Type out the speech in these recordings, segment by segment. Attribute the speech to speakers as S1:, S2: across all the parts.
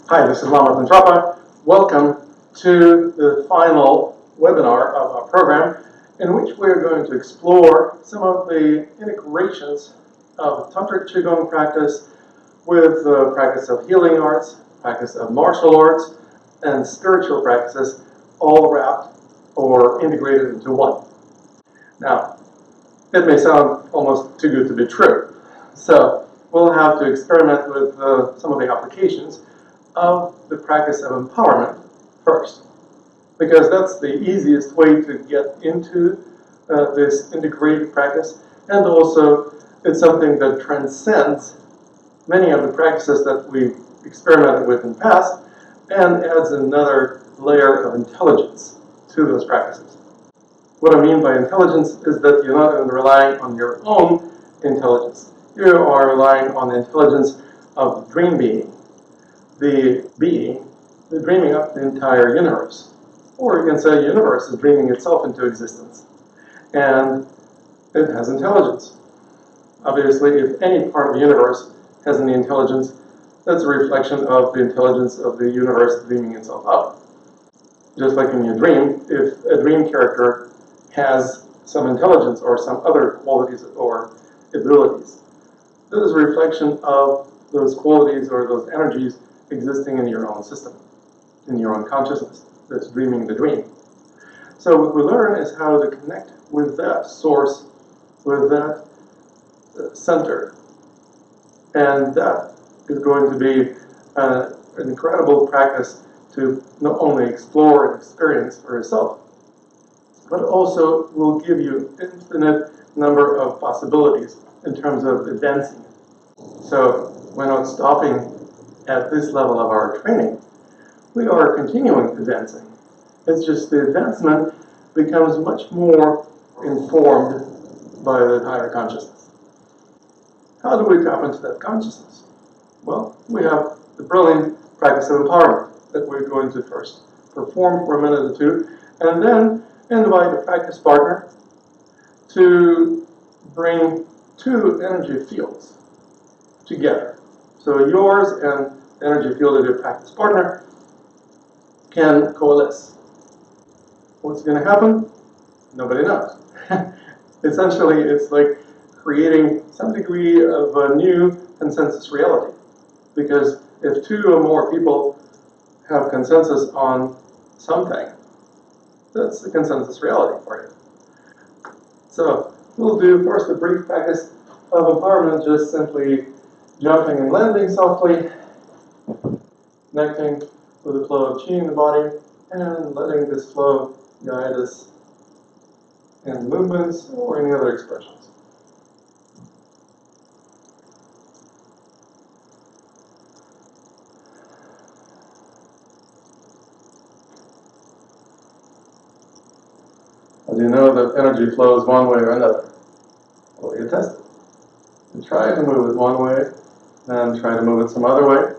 S1: Hi, this is Lama Ventrapa. Welcome to the final webinar of our program, in which we're going to explore some of the integrations of Tantric Qigong practice with the practice of healing arts, practice of martial arts, and spiritual practices, all wrapped or integrated into one. Now, it may sound almost too good to be true, so we'll have to experiment with some of the applications of the practice of empowerment first, because that's the easiest way to get into this integrated practice, and also it's something that transcends many of the practices that we've experimented with in the past and adds another layer of intelligence to those practices. What I mean by intelligence is that you're not relying on your own intelligence. You are relying on the intelligence of the dream being, the dreaming up the entire universe. Or you can say the universe is dreaming itself into existence. And it has intelligence. Obviously, if any part of the universe has any intelligence, that's a reflection of the intelligence of the universe dreaming itself up. Just like in your dream, if a dream character has some intelligence or some other qualities or abilities, that is a reflection of those qualities or those energies existing in your own system, in your own consciousness that's dreaming the dream. So what we learn is how to connect with that source, with that center. And that is going to be an incredible practice to not only explore and experience for yourself, but also will give you infinite number of possibilities in terms of advancing. So we're not stopping at this level of our training. We are continuing advancing. It's just the advancement becomes much more informed by the higher consciousness. How do we tap into that consciousness? Well, we have the brilliant practice of empowerment that we're going to first perform for a minute or two, and then invite a practice partner to bring two energy fields together. So yours and the energy field of your practice partner can coalesce. What's going to happen? Nobody knows. Essentially, it's like creating some degree of a new consensus reality. Because if two or more people have consensus on something, that's the consensus reality for you. So we'll do first a brief practice of empowerment, just simply jumping and landing softly, connecting with the flow of qi in the body, and letting this flow guide us in movements or any other expressions. As you know that energy flows one way or another. Well, you test it. You try to move it one way, then try to move it some other way,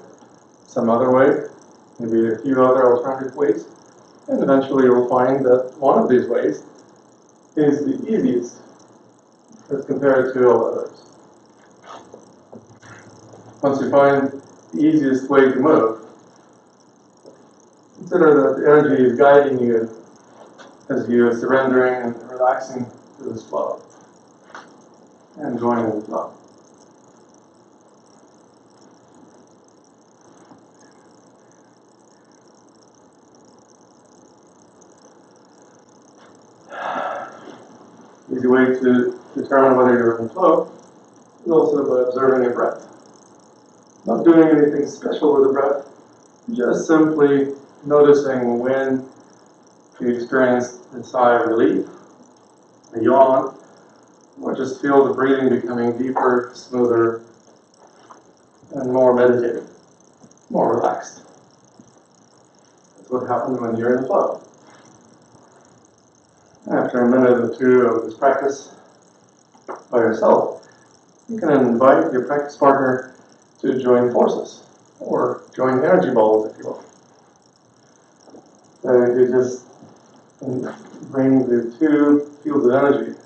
S1: maybe a few other alternative ways, and eventually you'll find that one of these ways is the easiest as compared to all others. Once you find the easiest way to move, consider that the energy is guiding you as you are surrendering and relaxing to this flow and joining the flow. Easy way to determine whether you're in flow is also by observing your breath. Not doing anything special with the breath, just simply noticing when you experience a sigh of relief, a yawn, or just feel the breathing becoming deeper, smoother, and more meditative, more relaxed. That's what happens when you're in flow. After a minute or two of this practice by yourself, you can invite your practice partner to join forces, or join energy balls, if you will. So you just bring the two fields of energy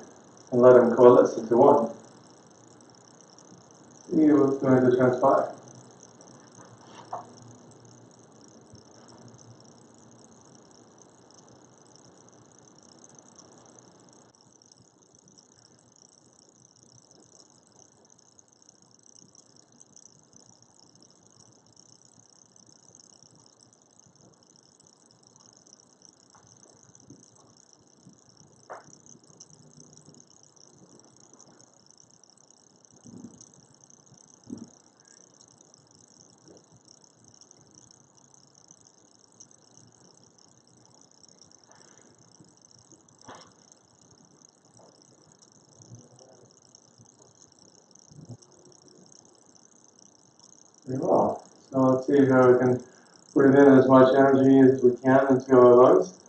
S1: and let them coalesce into one. See what's going to transpire. Very well. So let's see how we can breathe in as much energy as we can into our lungs,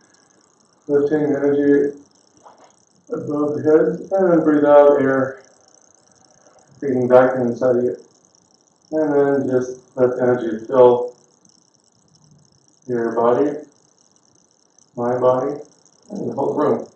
S1: lifting energy above the head, and then breathe out air, breathing back inside of you. And then just let energy fill your body, my body, and the whole room.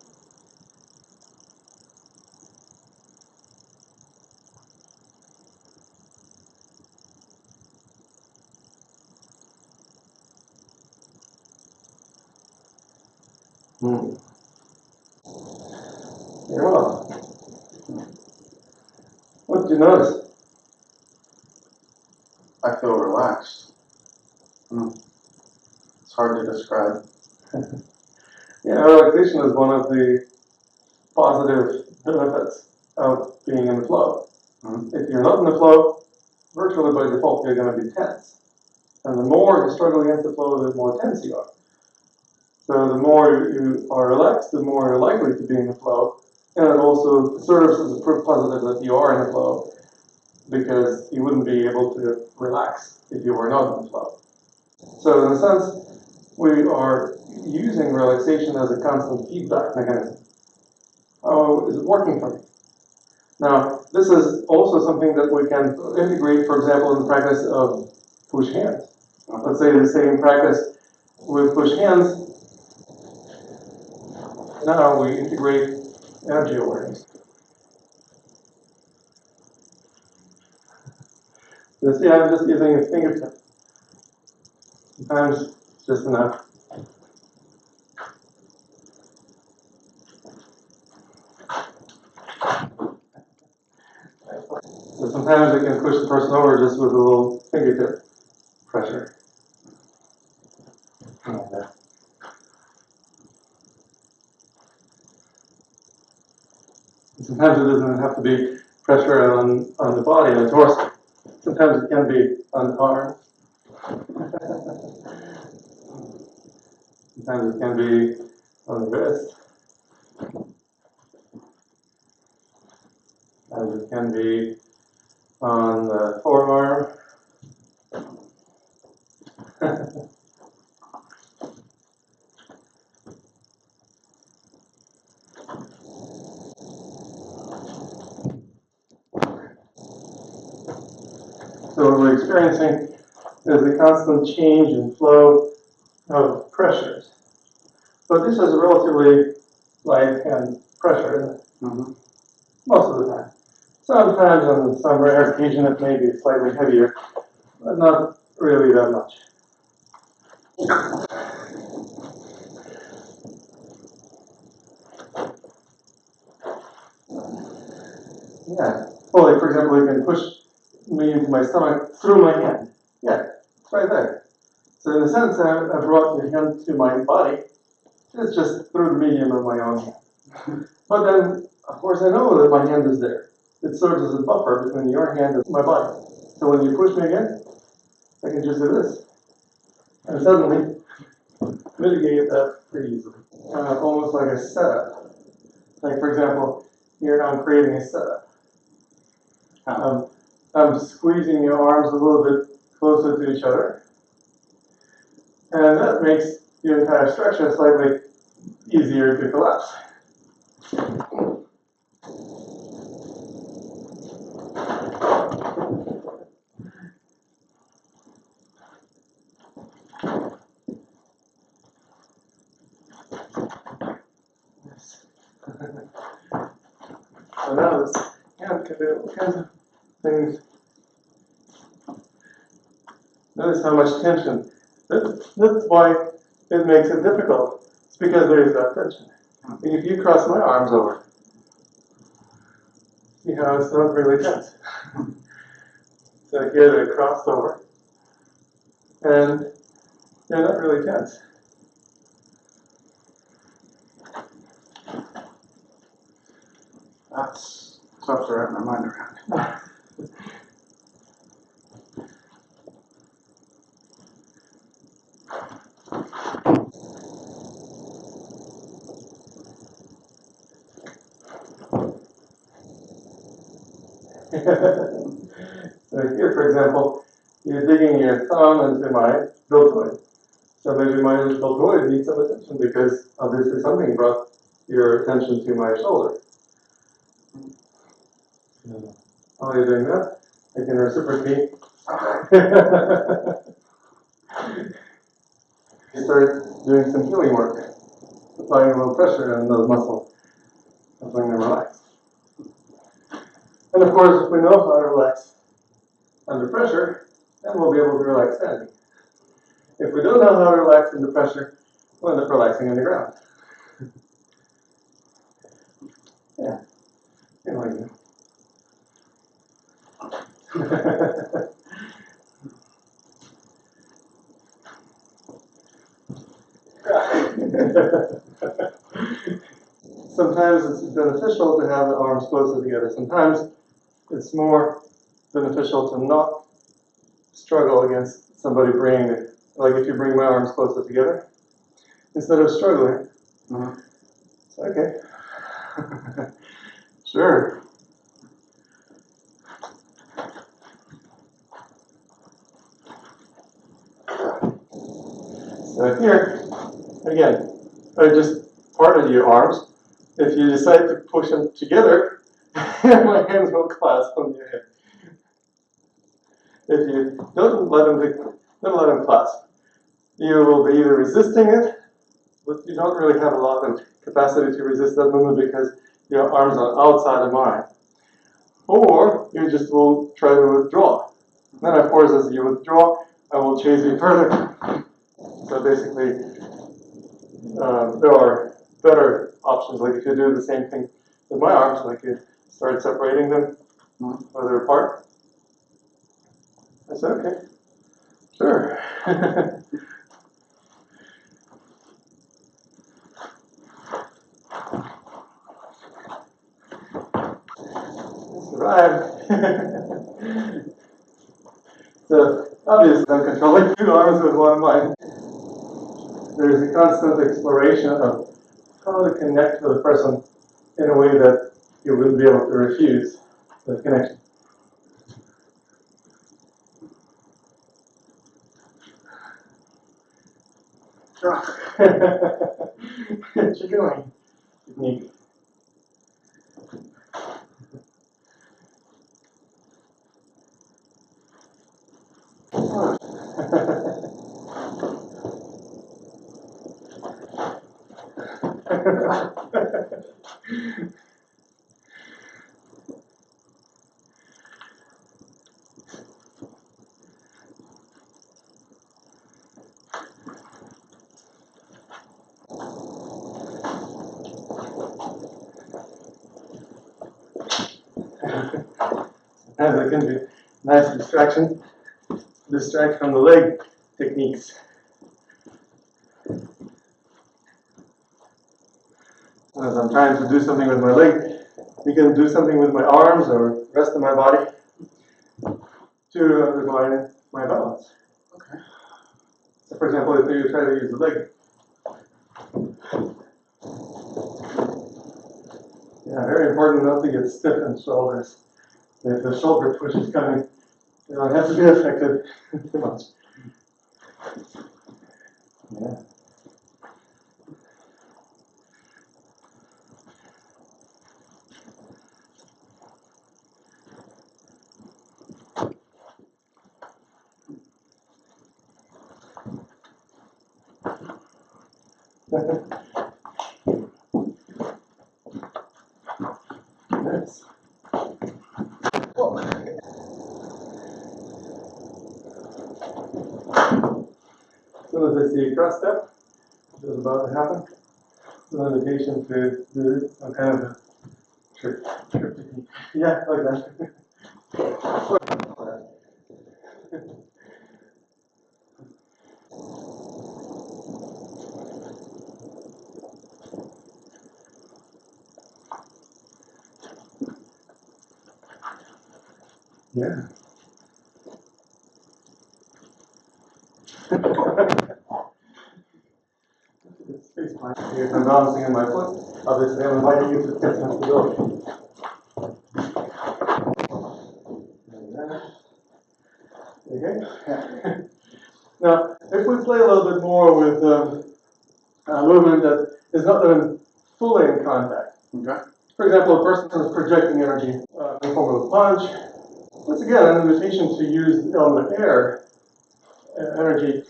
S1: Very well. What did you notice?
S2: I feel relaxed. It's hard to describe.
S1: Yeah, relaxation is one of the positive benefits of being in the flow. If you're not in the flow, virtually by default you're going to be tense. And the more you struggle against the flow, the more tense you are. So the more you are relaxed, the more you're likely to be in the flow. And it also serves as a proof positive that you are in the flow, because you wouldn't be able to relax if you were not in the flow. So in a sense, we are using relaxation as a constant feedback mechanism. How is it working for me? Now, this is also something that we can integrate, for example, in the practice of push hands. Let's say the same practice with push hands. Now we integrate energy awareness. You see, I'm just using a fingertip. Sometimes it's just enough. So sometimes I can push the person over just with a little fingertip pressure. Sometimes it doesn't have to be pressure on the body, on the torso. Sometimes it can be on the arm. Sometimes it can be on the wrist. Sometimes it can be on the forearm. So what we're experiencing is the constant change in flow of pressures. But this is a relatively light hand pressure, isn't it? Most of the time. Sometimes on some rare occasion it may be slightly heavier, but not really that much. Yeah. Well, like for example, you can push me into my stomach through my hand. Yeah, it's right there. So in a sense, I brought your hand to my body. It's just through the medium of my own hand. But then, of course, I know that my hand is there. It serves as a buffer between your hand and my body. So when you push me again, I can just do this. And suddenly, mitigate that pretty easily. Almost like a setup. Like, for example, here I'm creating a setup. I'm squeezing your arms a little bit closer to each other. And that makes the entire structure slightly easier to collapse. So now this hand can do all kinds of things. Notice how much tension. That's why it makes it difficult. It's because there is that tension. And if you cross my arms over, see how it's not really tense. So here they're crossed over, and they're not really tense.
S2: That's tough to wrap my mind around.
S1: So here, for example, you'd on into my deltoid. So maybe my deltoid needs some attention because obviously something brought your attention to my shoulder. While you're doing that, I can reciprocate. You start doing some healing work, applying a little pressure on those muscles, helping them relax. And of course, if we know how to relax under pressure, then we'll be able to relax standing. If we don't know how to relax under pressure, we'll end up relaxing on the ground. Yeah, like that. Sometimes it's beneficial to have the arms closer together. Sometimes it's more beneficial to not struggle against somebody bringing it. Like if you bring my arms closer together, instead of struggling. It's okay. Sure. So here, again, I just parted your arms. If you decide to push them together, my hands will clasp on your head. If you don't let them clasp, you will be either resisting it, but you don't really have a lot of capacity to resist that movement because your arms are outside of mine. Or you just will try to withdraw. Then, of course, as you withdraw, I will chase you further. So basically, there are better options. Like if you do the same thing with my arms, like you start separating them further apart. I said, okay, sure. Survived. So obviously I'm controlling two arms with one mind. There's a constant exploration of how to connect with a person in a way that you wouldn't be able to refuse the connection. Qigong technique. Sometimes it can be a nice distract from the leg techniques. As I'm trying to do something with my leg, you can do something with my arms or rest of my body to undermine my balance.
S2: Okay.
S1: So for example, if you try to use the leg, yeah, very important not to get stiff in shoulders. If the shoulder push is coming, you don't have to be affected too much. Yeah. Nice. As soon as I see a cross step, which is about to happen, it's an invitation to do some kind of a trick technique. Yeah, like that. Yeah. Space plan. If I'm balancing on my foot, obviously I'm inviting you to get some stability. Okay? Now, if we play a little bit more with movement that is not even fully in contact.
S2: Okay.
S1: For example, a person is projecting energy in the form of a punch. Once again, an invitation to use the element air energy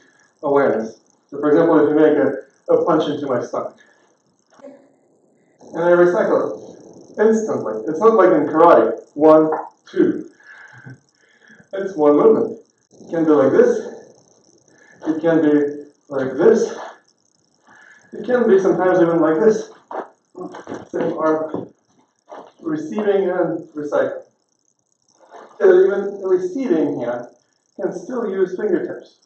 S1: awareness. So, for example, if you make a punch into my stomach, and I recycle it instantly. It's not like in karate, 1, 2. It's one movement. It can be like this. It can be like this. It can be sometimes even like this. Same arm, receiving and recycling. Even the receiving hand can still use fingertips.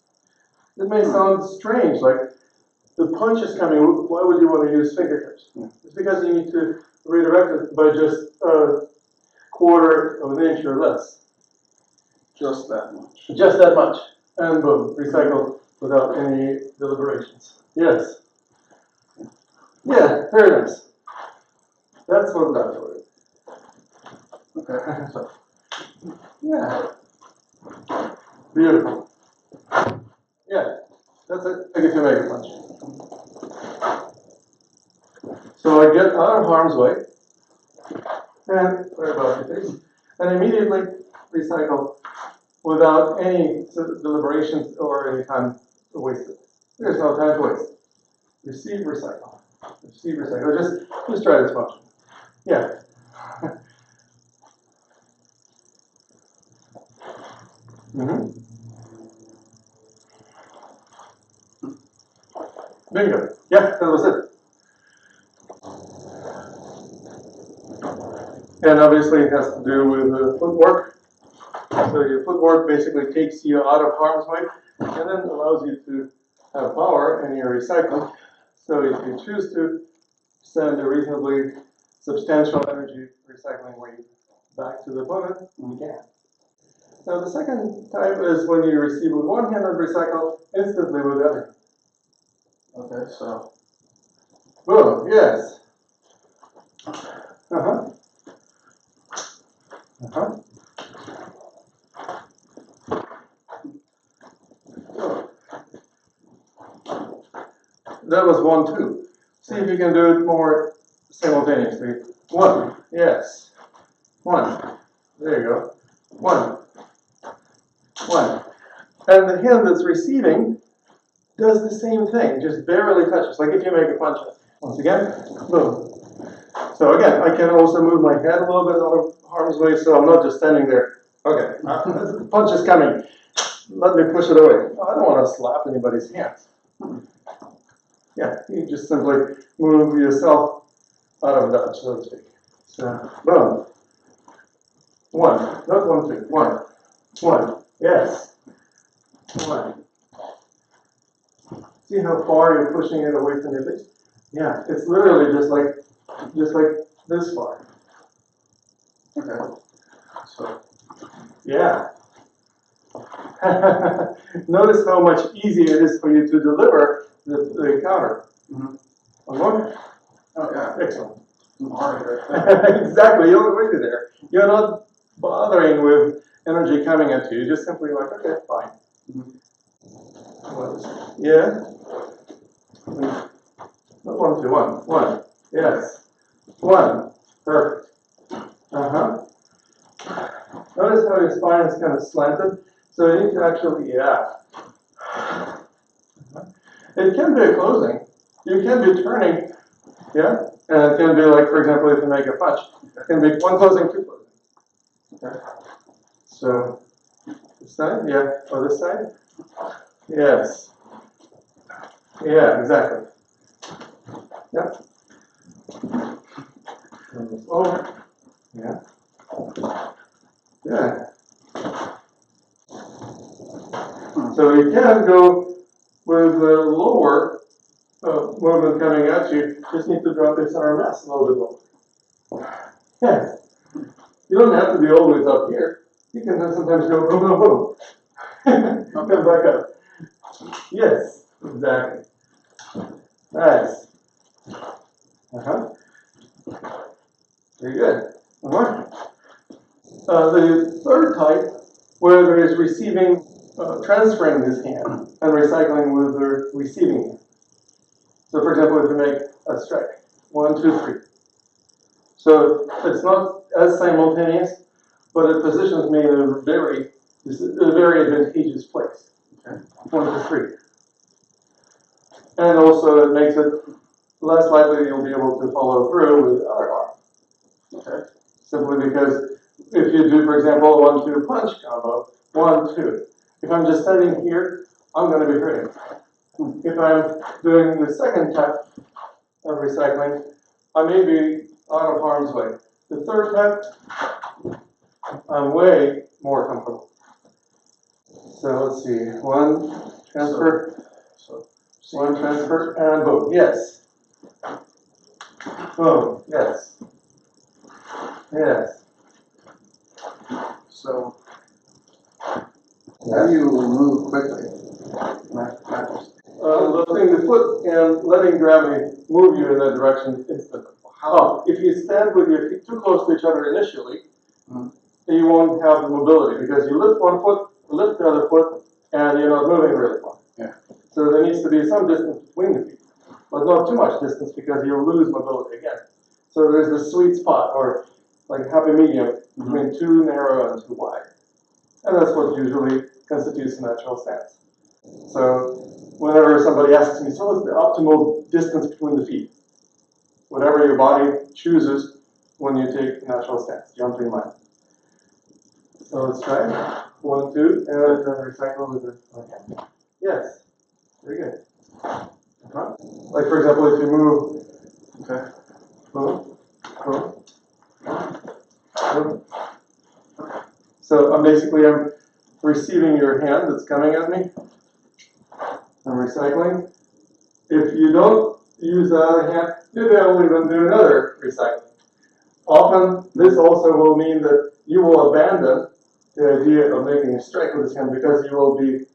S1: It may sound strange, like the punch is coming, why would you want to use fingertips? It's because you need to redirect it by just a quarter of an inch or less.
S2: Just that much.
S1: Just that much. And boom, recycle without any deliberations. Yes. Yeah, very nice. That's what that for you.
S2: Okay. So,
S1: Yeah. Beautiful. Yeah, that's it. I get to make a punch. So I get out of harm's way, and sorry about your face, and immediately recycle without any deliberations or any time wasted. There's no time to waste. Receive, recycle. Receive, recycle. Just try this function. Yeah. Mm-hmm. Bingo. Yeah, that was it. And obviously it has to do with the footwork. So your footwork basically takes you out of harm's way and then allows you to have power in your recycling. So if you choose to send a reasonably substantial energy recycling wave back to the opponent, you can. Now the second type is when you receive with one hand and recycle instantly with the other.
S2: okay, so
S1: Boom, yes. Uh-huh. Uh-huh. That was 1, 2. See if you can do it more simultaneously. 1, yes. 1. There you go. 1. 1. And the hand that's receiving does the same thing, just barely touches, like if you make a punch. Once again, boom. So again, I can also move my head a little bit out of harm's way, so I'm not just standing there. Okay, the punch is coming. Let me push it away. I don't want to slap anybody's hands. Yeah, you just simply move yourself out of dodge, so to speak. So, boom. 1, not 1, 2, 1. 1, yes. 1. See how far you're pushing it away from your face? Yeah, it's literally just like this far.
S2: okay. So
S1: Yeah. Notice how much easier it is for you to deliver the counter.
S2: mm-hmm.
S1: One more?
S2: Oh yeah.
S1: Excellent.
S2: Hard right there.
S1: Exactly, you're already there. You're not bothering with energy coming at you. You're just simply like, okay, fine.
S2: Mm-hmm.
S1: Yeah? Not 1, 2, 1. 1. Yes. 1. Perfect. Uh-huh. Notice how your spine is kind of slanted. So you need to actually, yeah. It can be a closing. You can be turning, yeah? And it can be like, for example, if you make a punch, it can be 1 closing, 2 closing. Okay. So, this side, yeah, or this side? Yes. Yeah, exactly. Yep. Oh, yeah. Yeah. So you can go with the lower movement coming at you, just need to drop this RMS a little bit lower. Yeah. You don't have to be always up here. You can sometimes go boom, boom, boom. Come back up. Yes, exactly. Nice. Uh-huh. Very good. Uh-huh. The third type, where there is receiving transferring this hand and recycling with the receiving hand. So for example, if you make a strike, 1, 2, 3. So it's not as simultaneous, but it positions me in a very advantageous place.
S2: Okay.
S1: 1, 2, 3. And also it makes it less likely you'll be able to follow through with the other arm.
S2: Okay.
S1: Simply because if you do, for example, a 1-2 punch combo, 1, 2. If I'm just standing here, I'm going to be hurting. If I'm doing the second type of recycling, I may be out of harm's way. The third type, I'm way more comfortable. So let's see, 1 transfer,
S2: So,
S1: 1 transfer, and boom, yes. Boom, yes. Yes.
S2: so how do you move quickly?
S1: Lifting the foot and letting gravity move you in that direction instantly. Oh, if you stand with your feet too close to each other initially, you won't have the mobility because you lift one foot, lift the other foot, and you're not moving really far.
S2: Yeah.
S1: So there needs to be some distance between the feet, but not too much distance because you'll lose mobility again. So there's the sweet spot, or like happy medium, between too narrow and too wide. And that's what usually constitutes a natural stance. So whenever somebody asks me, so what's the optimal distance between the feet? Whatever your body chooses when you take natural stance, jumping line. So let's try it. 1, 2, and then recycle with it. Okay. Yes. Very good. Like for example, if you move,
S2: Okay.
S1: boom, boom, boom. So I'm receiving your hand that's coming at me. I'm recycling. If you don't use the other hand, you're only going to do another recycling. Often, this also will mean that you will abandon the idea of making a strike with this hand because you will be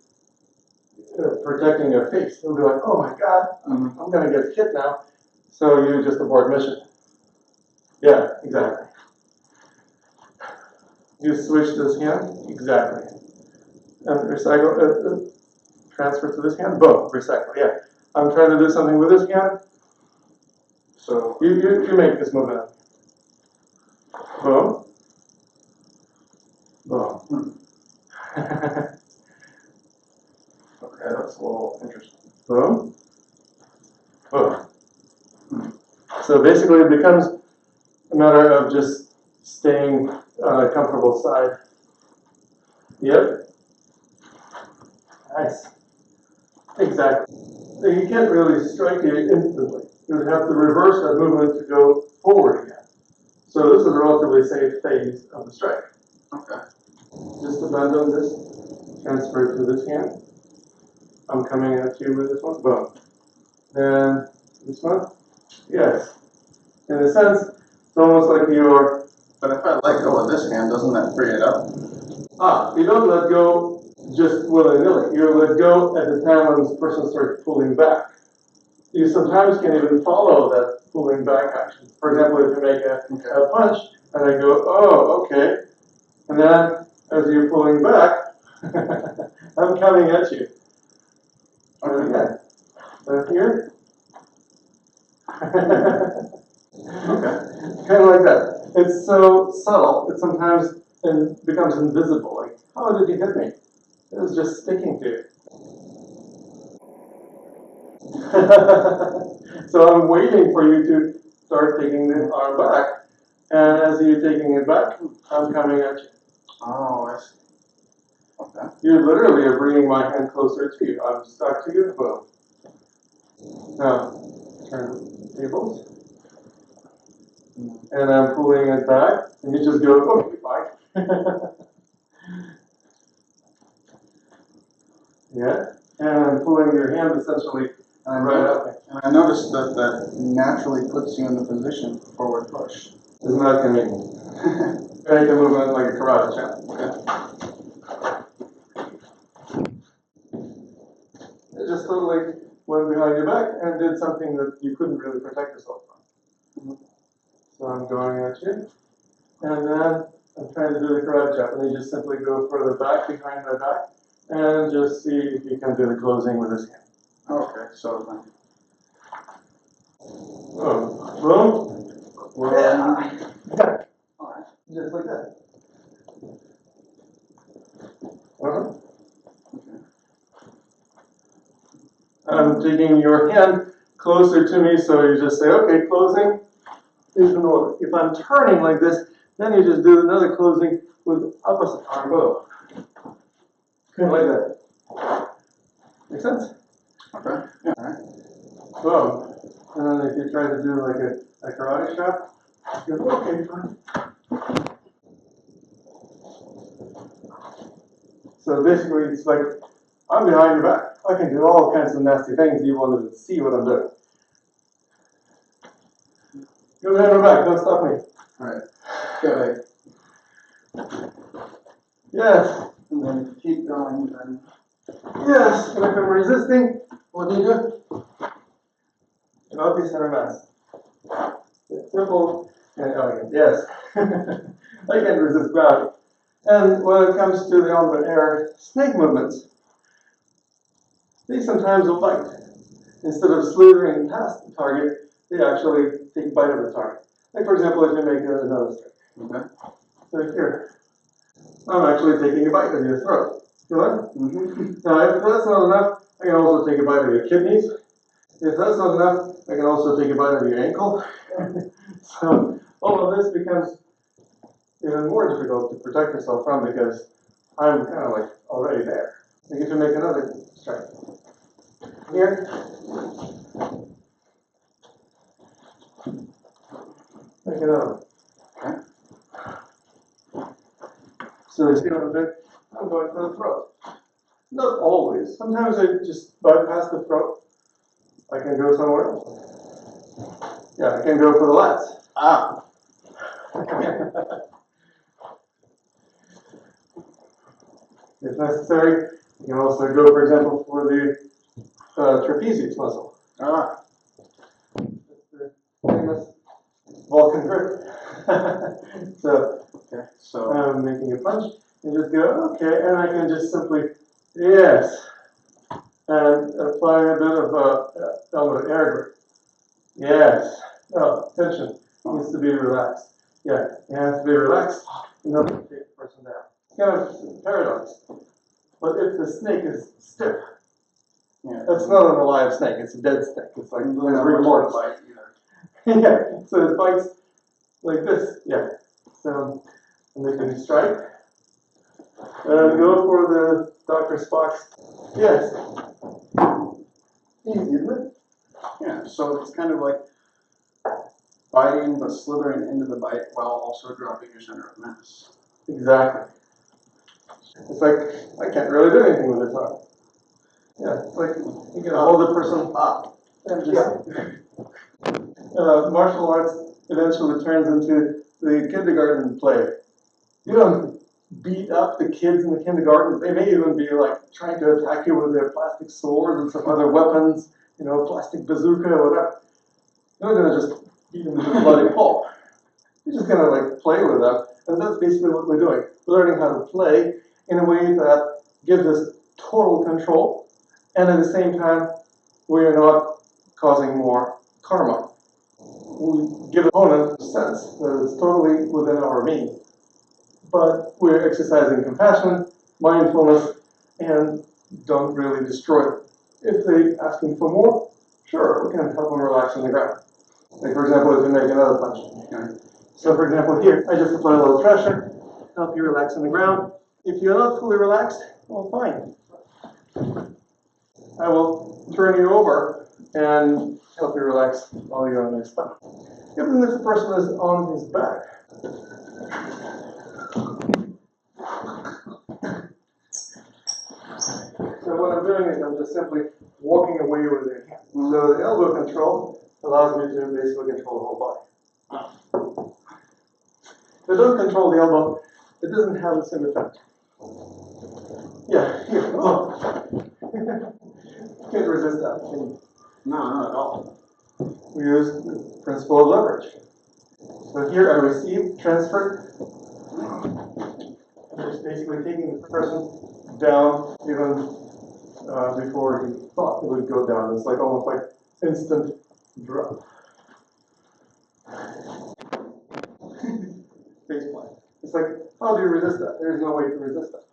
S1: protecting your face. You'll be like, oh my God, I'm going to get hit now. So you just abort mission. Yeah, exactly. You switch this hand, exactly. And recycle, transfer to this hand, boom, recycle, yeah. I'm trying to do something with this hand, so you make this movement. Boom. Boom.
S2: Okay, that's a little interesting.
S1: Boom. Boom. So basically it becomes a matter of just staying on a comfortable side. Yep. Nice. Exactly. So you can't really strike it instantly. You would have to reverse that movement to go forward again. So this is a relatively safe phase of the strike.
S2: Okay.
S1: Just abandon this, transfer it to this hand. I'm coming at you with this one, boom. Then this one, yes. In a sense, it's almost like you're,
S2: But if I let go of this hand, doesn't that free it up?
S1: you don't let go just willy-nilly. You let go at the time when this person starts pulling back. You sometimes can even follow that pulling back action. For example, if you make a punch, and I go, oh, okay. And then, as you're pulling back, I'm coming at you. And again, so here.
S2: Okay.
S1: Kind of like that. It's so subtle, it sometimes becomes invisible. Like, how did you hit me? It was just sticking to you. So I'm waiting for you to start taking the arm back. And as you're taking it back, I'm coming at you.
S2: Oh, I see. Okay.
S1: You literally are bringing my hand closer to you. I'm stuck to you. Boom. Now, turn tables. And I'm pulling it back. And you just go, okay, fine. Yeah. And I'm pulling your hand essentially right up.
S2: And I noticed that that naturally puts you in the position for forward push.
S1: Isn't that convenient? Make a movement like a karate chop. It just totally went behind your back and did something that you couldn't really protect yourself from. So I'm going at you, and then I'm trying to do the karate chop, and you just simply go further back behind my back, and just see if you can do the closing with his hand.
S2: Okay, so
S1: Boom. Yeah.
S2: alright.
S1: Just like that. Uh-huh. I'm taking your hand closer to me, so you just say, okay, closing is in order. If I'm turning like this, then you just do another closing with opposite arm. Boom. Kind of like that. Make sense?
S2: Okay. Yeah. Alright.
S1: Boom. And then if you try to do like a karate chop, you go, okay, fine. So basically, it's like, I'm behind your back. I can do all kinds of nasty things. You want to see what I'm doing. Go behind my back. Don't stop me.
S2: Alright. Good.
S1: Yes.
S2: And then keep going then.
S1: Yes. And if I'm resisting, what do you do? Drop your center mass. It's simple and elegant. Yes. I can't resist gravity. And when it comes to the element air snake movements, they sometimes will bite. Instead of slithering past the target, they actually take bite of the target. Like for example, if you make another strike.
S2: Okay.
S1: So here, I'm actually taking a bite of your throat. You know? Now, if that's not enough, I can also take a bite of your kidneys. If that's not enough, I can also take a bite of your ankle. So all of this becomes even more difficult to protect yourself from because I'm kind of like already there. I get to make another strike. Here. Make another.
S2: Okay.
S1: So you see what I'm doing? I'm going for the throat. Not always. Sometimes I just bypass the throat. I can go somewhere else. Yeah, I can go for the lats.
S2: Ah.
S1: If necessary, you can also go, for example, for the trapezius muscle.
S2: Ah.
S1: It's the famous Vulcan grip. So,
S2: Okay. So.
S1: I'm making a punch, and just go, okay, and I can just simply, yes, and apply a bit of element air grip. Yes. No, tension needs to be relaxed. Yeah, it has to be relaxed in order to take the person down. It's kind of a paradox. But if the snake is stiff,
S2: Yeah.
S1: that's not an alive snake, it's a dead snake. It's like
S2: Not
S1: there's
S2: much
S1: remorse.
S2: bite either.
S1: Yeah, so it bites like this. Yeah. So I'm making a strike. And go for the Dr. Spock's. Yes. Easy, isn't it?
S2: Yeah. So it's kind of like biting but slithering into the bite while also dropping your center of mass.
S1: Exactly. It's like, I can't really do anything with this arm. Yeah, it's like you can hold the person up and just. Martial arts eventually turns into the kindergarten play. You don't beat up the kids in the kindergarten. They may even be like trying to attack you with their plastic swords and some other weapons, plastic bazooka or whatever. You're not gonna just beat them to a bloody pulp. You're just gonna like play with them, and that's basically what we're doing. We're learning how to play in a way that gives us total control, and at the same time, we are not causing more karma. We give the opponent a sense that it's totally within our means, but we're exercising compassion, mindfulness, and don't really destroy them. If they're asking for more, sure, we can help them relax on the ground. Like for example, if you make another punch. Okay. So for example, here, I just apply a little pressure, help you relax on the ground. If you're not fully relaxed, well, fine. I will turn you over and help you relax while you're on your stomach. Even if the person is on his back. So what I'm doing is I'm just simply walking away with your hand. So the elbow control allows me to basically control the whole body. If I don't control the elbow, it doesn't have the same effect. Yeah, here, oh. Can't resist that.
S2: No, not at all.
S1: We use the principle of leverage. So here I receive, transfer. I'm just basically taking the person down even before he thought it would go down. It's like almost like instant drop. Faceplant. It's like, how do you resist that? There's no way to resist that.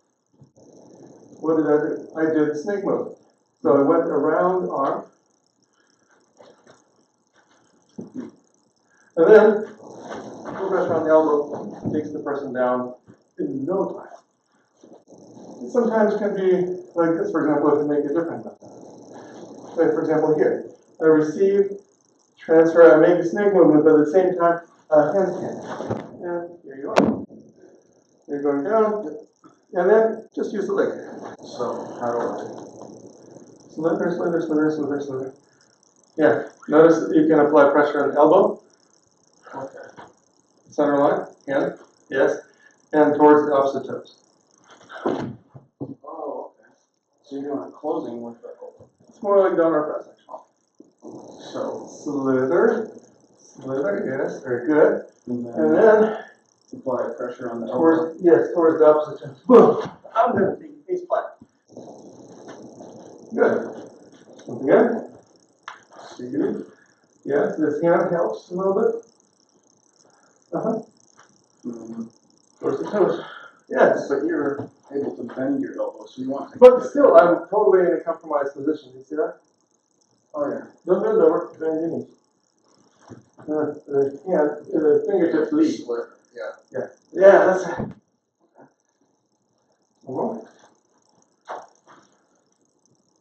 S1: What did I do? I did snake movement. So I went around arm, and then pressure on the elbow takes the person down in no time. It sometimes can be like this, for example, if you make a different method. Say, for example, here, I receive, transfer, I make a snake movement, but at the same time, handstand. And here you are. You're going down, and then just use the leg.
S2: So how do I?
S1: Slither, slither, slither, slither, slither. Yeah, notice that you can apply pressure on the elbow.
S2: Okay.
S1: Center line, hand, yes, and towards the opposite toes.
S2: Oh, okay. So you're doing a closing with the open.
S1: It's more like downward press, actually.
S2: So
S1: Slither, slither, yes, very good.
S2: and then,
S1: And then
S2: apply pressure on the elbow.
S1: towards, yes, towards the opposite toes. Boom! I'm going to take a face plant. Good. Once again. See you. Yes, this hand helps a little bit. Towards the toes. Yes.
S2: But you're able to bend your elbow, so you want to.
S1: But still, I'm totally in a compromised position. You see that?
S2: Oh yeah.
S1: Don't bend over, bend your knees. The fingertips lead.
S2: Yeah.
S1: Yeah, that's it. More.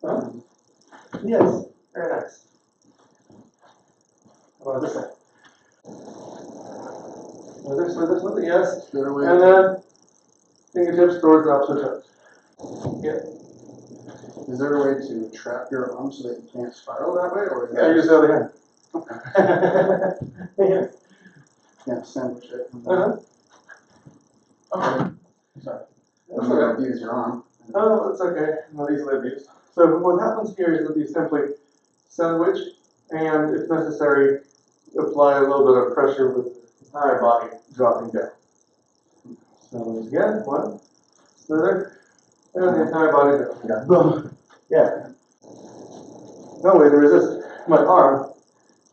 S1: Huh? Yes, very nice. How about this side? This one, yes.
S2: Better way.
S1: And then fingertips towards the opposite toes. Yeah.
S2: Is there a way to trap your arm so that you can't spiral that way, or is
S1: Yeah,
S2: that
S1: use the other hand.
S2: okay?
S1: Yeah.
S2: Yeah, sandwich it.
S1: Uh-huh.
S2: Okay. Sorry.
S1: That's
S2: I'm gonna
S1: okay.
S2: abuse your arm.
S1: Oh, it's okay. Not easily abused. So what happens here is that you simply sandwich, and if necessary, apply a little bit of pressure with the entire body dropping down. So once again, one, slither, and the entire body down. Yeah. Boom. Yeah. No way to resist. My arm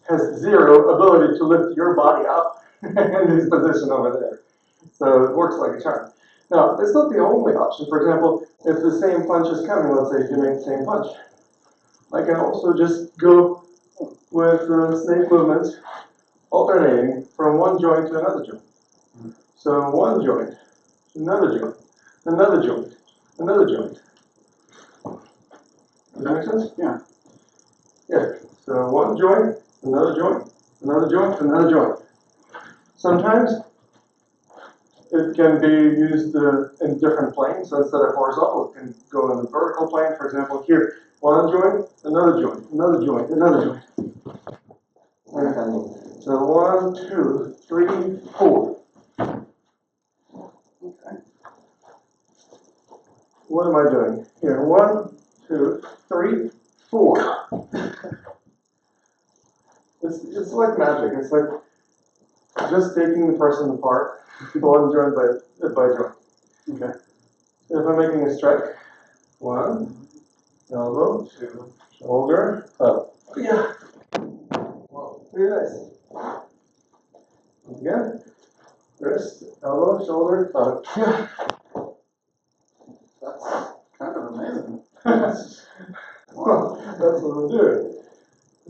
S1: has zero ability to lift your body up in this position over there. So it works like a charm. Now, it's not the only option. For example, if the same punch is coming, let's say you make the same punch, I can also just go with snake movements, alternating from one joint to another joint. So one joint, another joint, another joint, another joint. Does that make sense?
S2: Yeah.
S1: Yeah. So one joint, another joint, another joint, another joint. Sometimes it can be used in different planes. So instead of horizontal, it can go in the vertical plane. For example, here, one joint, another joint, another joint, another joint. Okay. So 1, 2, 3, 4.
S2: Okay.
S1: What am I doing? Here, 1, 2, 3, 4. It's like magic. It's like just taking the person apart, one joint by joint. Okay. If I'm making a strike, 1, elbow, 2, shoulder, up. Yeah. Whoa. Very nice. Again, wrist, elbow, shoulder, up. Yeah.
S2: That's kind of amazing.
S1: Well, that's what we're doing.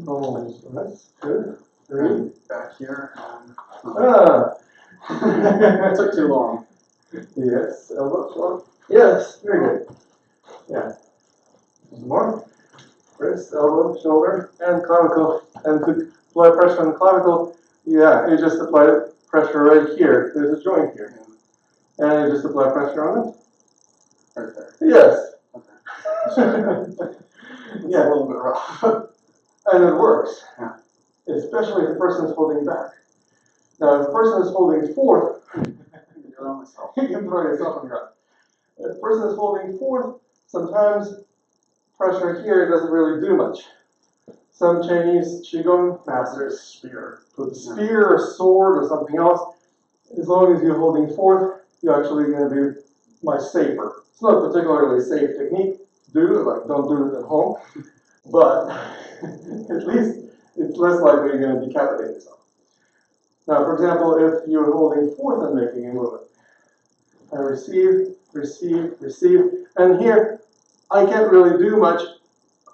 S1: Almost. That's good. 3.
S2: Back here. And,
S1: Ah.
S2: it took too long.
S1: Yes, elbow, shoulder. Yes, very good. Yeah. One more. Wrist, elbow, shoulder, and clavicle. And to apply pressure on the clavicle, yeah, you just apply pressure right here. There's a joint here. And you just apply pressure on it.
S2: Right there.
S1: Yes.
S2: Okay. It's a little bit rough.
S1: And it works.
S2: Yeah.
S1: Especially if the person is holding back. Now, if the person is holding forth,
S2: I can do it on myself.
S1: you can throw yourself on the ground. If the person is holding forth, sometimes pressure here doesn't really do much. Some Chinese Qigong masters
S2: Spear.
S1: put a spear or sword or something else. As long as you're holding forth, you're actually going to be much safer. It's not a particularly safe technique to do, like don't do it at home, but at least it's less likely you're going to decapitate yourself. Now, for example, if you're holding forth and making a movement, I receive, receive, receive, and here I can't really do much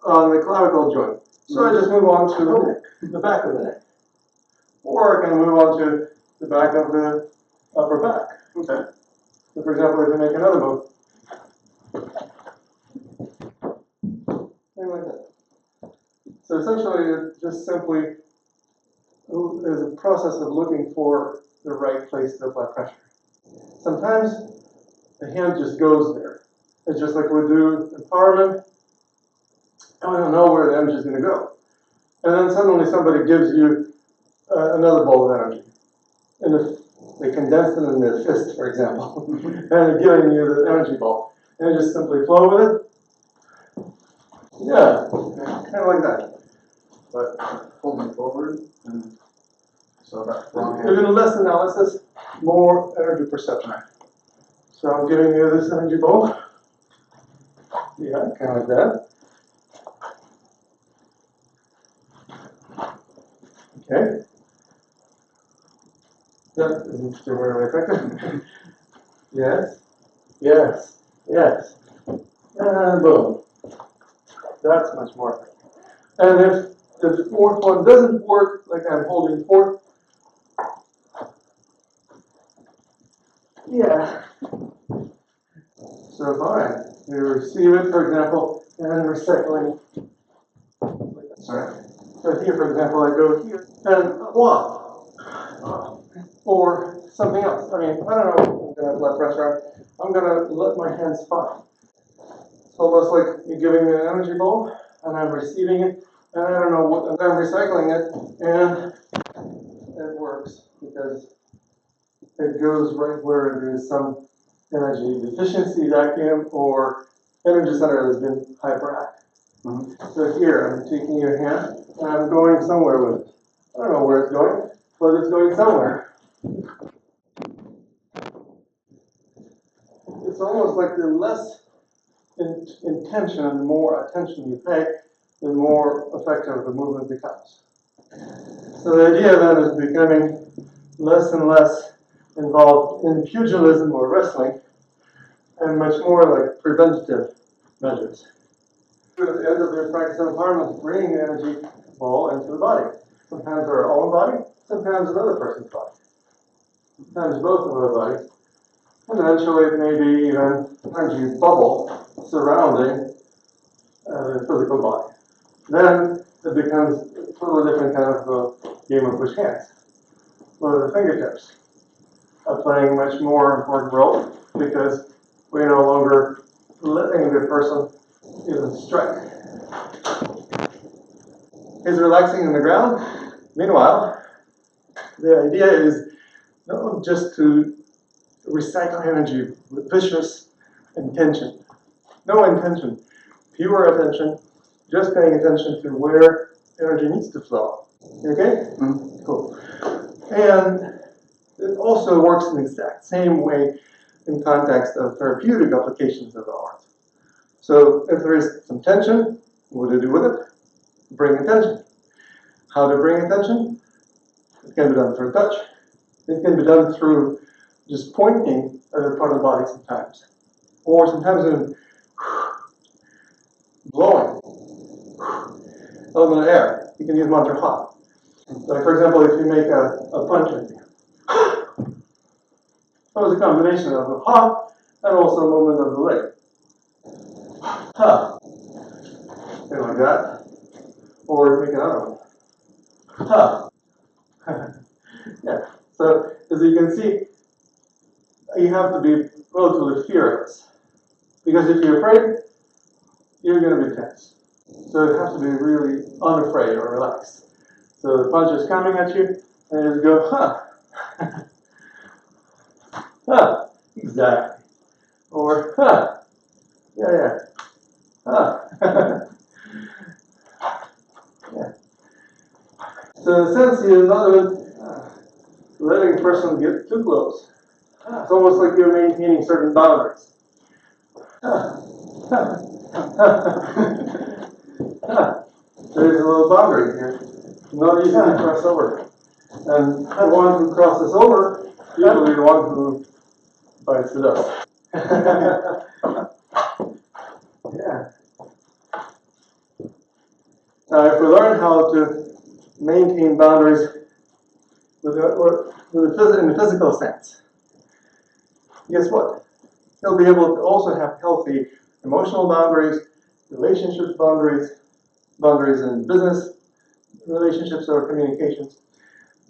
S1: on the clavicle joint. So I just move on to the neck, the back of the neck. Or I can move on to the back of the upper back.
S2: Okay.
S1: So for example, if you make another move, something like that. So essentially, it just simply is a process of looking for the right place to apply pressure. Sometimes the hand just goes there. It's just like we do in Parliament. I don't know where the energy is going to go. And then suddenly somebody gives you another ball of energy. And if they condense it in their fist, for example, and they're giving you the energy ball, and you just simply flow with it. Yeah, kind of like that.
S2: But pull me forward, and so that wrong
S1: A
S2: hand.
S1: little less analysis, more energy perception. So I'm giving you this energy ball. Yeah, kind of like that. Okay. That isn't still very effective. Yes, yes, yes. And boom. That's much more effective. And if the fourth one doesn't work, like I'm holding forth, yeah. So fine. You receive it, for example, and recycling.
S2: Sorry.
S1: So here, for example, I go here and wow. Or something else. I mean, I don't know if I'm going to apply pressure. I'm going to let my hands find. It's almost like you're giving me an energy ball, and I'm receiving it, and I don't know what, and I'm recycling it, and it works because it goes right where there is some energy deficiency, vacuum, or energy center that's been hyperactive. So here, I'm taking your hand, and I'm going somewhere with it. I don't know where it's going, but it's going somewhere. It's almost like the less intention and the more attention you pay, the more effective the movement becomes. So the idea then is becoming less and less involved in pugilism or wrestling, and much more like preventative measures. At the end of their practice of harness, bringing the energy ball into the body. Sometimes our own body, sometimes another person's body. Sometimes both of our bodies. And eventually it may be even energy bubble surrounding the physical body. Then it becomes a totally different kind of game of push hands. Where the fingertips are playing a much more important role because we're no longer letting the person even strike. He's relaxing on the ground. Meanwhile, the idea is not just to recycle energy with vicious intention. No intention, pure attention, just paying attention to where energy needs to flow. Okay?
S2: Mm-hmm.
S1: Cool. And it also works in the exact same way in context of therapeutic applications of the art. So if there is some tension, what to do with it? Bring attention. How to bring attention? It can be done through touch. It can be done through just pointing at a part of the body sometimes. Or sometimes even blowing. A little bit of air. You can use mantra ha. Like for example, if you make a punch in here. That was a combination of a ha and also a movement of the leg. Ha. Something like that. Or make another one. Ha. Yeah. So as you can see, you have to be relatively fearless. Because if you're afraid, you're going to be tense. So you have to be really unafraid or relaxed. So the punch is coming at you, and you just go, huh. Huh. Exactly. Or, huh. Yeah. Huh. Yeah. So in a sense, you're not even letting a person get too close. It's almost like you're maintaining certain boundaries. There's a little boundary here, not easy to cross over. And the one who crosses over, usually the one who bites the dust. Yeah. Now, if we learn how to maintain boundaries in the physical sense, guess what? You'll be able to also have healthy emotional boundaries, relationships boundaries, boundaries in business relationships or communications.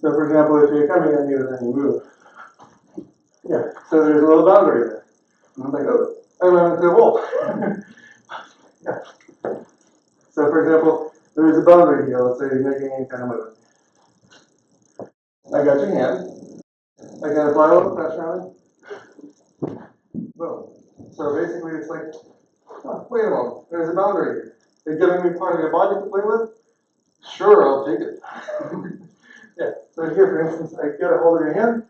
S1: So, for example, if you're coming at me and then you move, yeah, so there's a little boundary there. And I'm like, oh, I ran into a wall. Yeah. So, for example, there is a boundary here. Let's say you're making any kind of movement. I got your hand. I can apply a little pressure on it. Boom. So basically, it's like, oh, wait a moment. There's a boundary here. You're giving me part of your body to play with? Sure, I'll take it. Yeah. So here, for instance, I get a hold of your hand.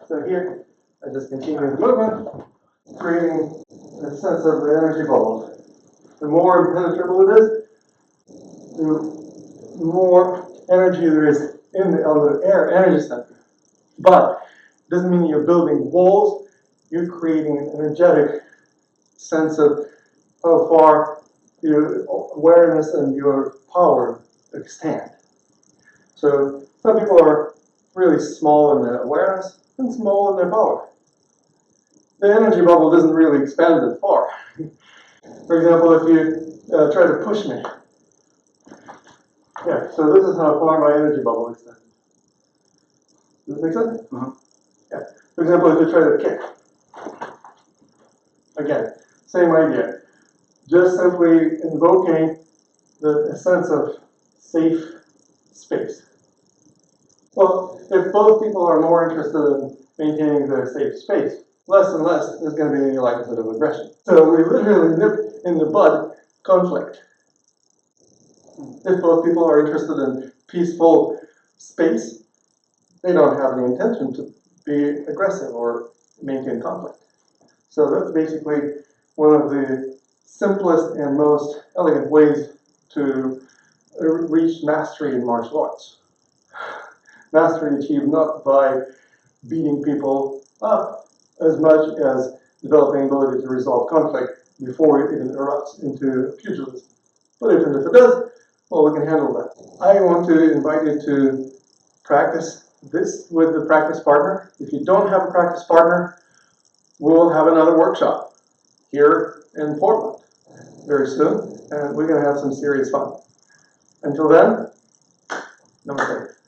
S1: So here, I just continue the movement, creating a sense of the energy bubble. The more impenetrable it is, the more energy there is in the air energy center. But it doesn't mean you're building walls, you're creating an energetic sense of how far your awareness and your power extend. So some people are really small in their awareness and small in their power. The energy bubble doesn't really expand that far. For example, if you try to push me, yeah, so this is how far my energy bubble extends. Does this make sense?
S2: Mhm.
S1: Yeah. For example, if you try to kick, again, same idea. Just simply invoking a sense of safe space. Well, if both people are more interested in maintaining their safe space, less and less is going to be any likelihood of aggression. So we literally nip in the bud conflict. If both people are interested in peaceful space, they don't have the intention to be aggressive or maintain conflict. So that's basically one of the simplest and most elegant ways to reach mastery in martial arts. Mastery achieved not by beating people up as much as developing ability to resolve conflict before it even erupts into pugilism. But even if it does, well, we can handle that. I want to invite you to practice this with a practice partner. If you don't have a practice partner, we'll have another workshop here in Portland very soon, and we're going to have some serious fun. Until then, namaste.